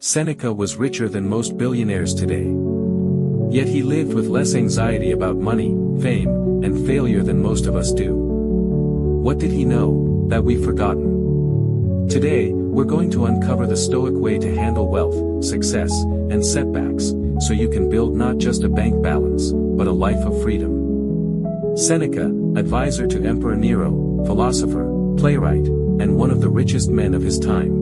Seneca was richer than most billionaires today. Yet he lived with less anxiety about money, fame, and failure than most of us do. What did he know that we've forgotten? Today, we're going to uncover the Stoic way to handle wealth, success, and setbacks, so you can build not just a bank balance, but a life of freedom. Seneca, advisor to Emperor Nero, philosopher, playwright, and one of the richest men of his time.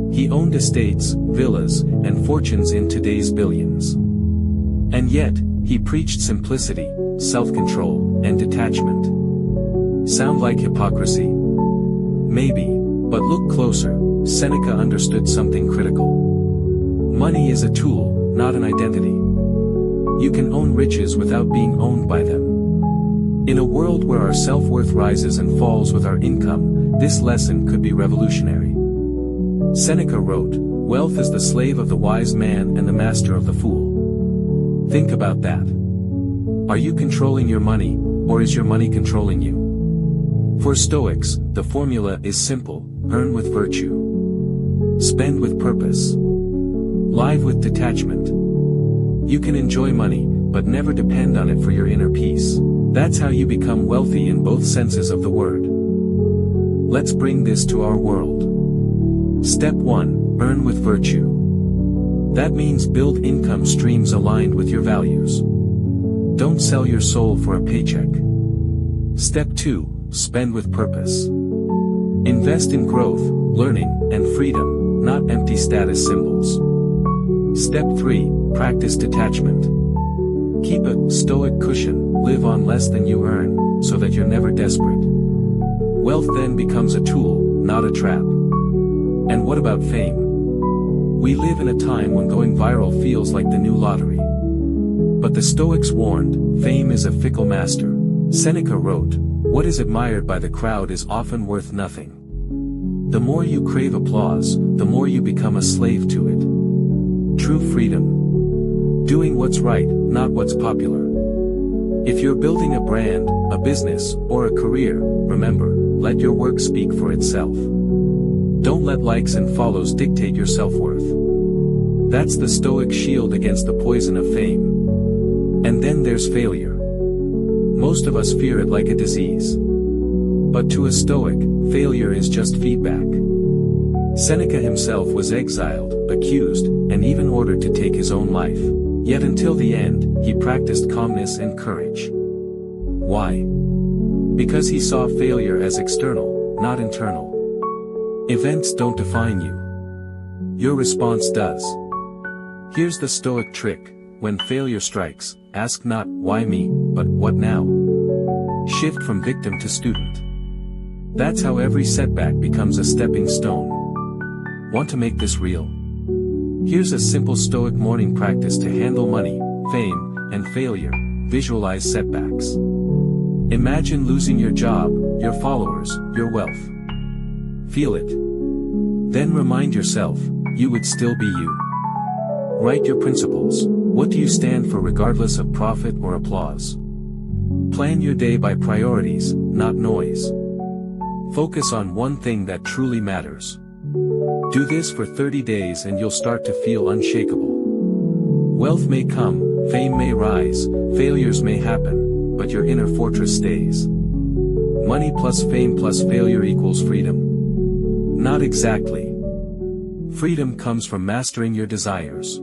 He owned estates, villas, and fortunes in today's billions. And yet, he preached simplicity, self-control, and detachment. Sound like hypocrisy? Maybe, but look closer. Seneca understood something critical. Money is a tool, not an identity. You can own riches without being owned by them. In a world where our self-worth rises and falls with our income, this lesson could be revolutionary. Seneca wrote, "Wealth is the slave of the wise man and the master of the fool." Think about that. Are you controlling your money, or is your money controlling you? For Stoics, the formula is simple: earn with virtue, spend with purpose, live with detachment. You can enjoy money, but never depend on it for your inner peace. That's how you become wealthy in both senses of the word. Let's bring this to our world. Step 1, earn with virtue. That means build income streams aligned with your values. Don't sell your soul for a paycheck. Step 2, spend with purpose. Invest in growth, learning, and freedom, not empty status symbols. Step 3, practice detachment. Keep a stoic cushion, live on less than you earn, so that you're never desperate. Wealth then becomes a tool, not a trap. And what about fame? We live in a time when going viral feels like the new lottery. But the Stoics warned, fame is a fickle master. Seneca wrote, "What is admired by the crowd is often worth nothing." The more you crave applause, the more you become a slave to it. True freedom. Doing what's right, not what's popular. If you're building a brand, a business, or a career, remember, let your work speak for itself. Don't let likes and follows dictate your self-worth. That's the Stoic shield against the poison of fame. And then there's failure. Most of us fear it like a disease. But to a Stoic, failure is just feedback. Seneca himself was exiled, accused, and even ordered to take his own life. Yet until the end, he practiced calmness and courage. Why? Because he saw failure as external, not internal. Events don't define you. Your response does. Here's the Stoic trick: when failure strikes, ask not, "Why me?" but "What now?" Shift from victim to student. That's how every setback becomes a stepping stone. Want to make this real? Here's a simple Stoic morning practice to handle money, fame, and failure. Visualize setbacks. Imagine losing your job, your followers, your wealth. Feel it. Then remind yourself, you would still be you. Write your principles. What do you stand for regardless of profit or applause? Plan your day by priorities, not noise. Focus on one thing that truly matters. Do this for 30 days and you'll start to feel unshakable. Wealth may come, fame may rise, failures may happen, but your inner fortress stays. Money plus fame plus failure equals freedom. Not exactly. Freedom comes from mastering your desires.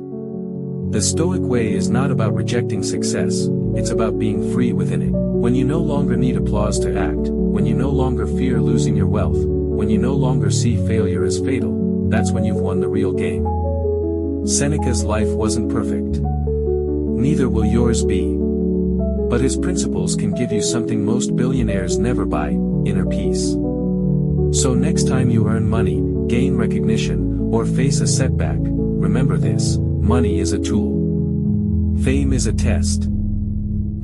The Stoic way is not about rejecting success, it's about being free within it. When you no longer need applause to act, when you no longer fear losing your wealth, when you no longer see failure as fatal, that's when you've won the real game. Seneca's life wasn't perfect. Neither will yours be. But his principles can give you something most billionaires never buy: inner peace. So next time you earn money, gain recognition, or face a setback, remember this: money is a tool. Fame is a test.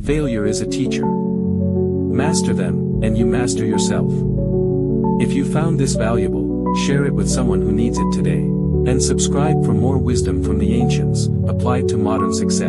Failure is a teacher. Master them, and you master yourself. If you found this valuable, share it with someone who needs it today. And subscribe for more wisdom from the ancients, applied to modern success.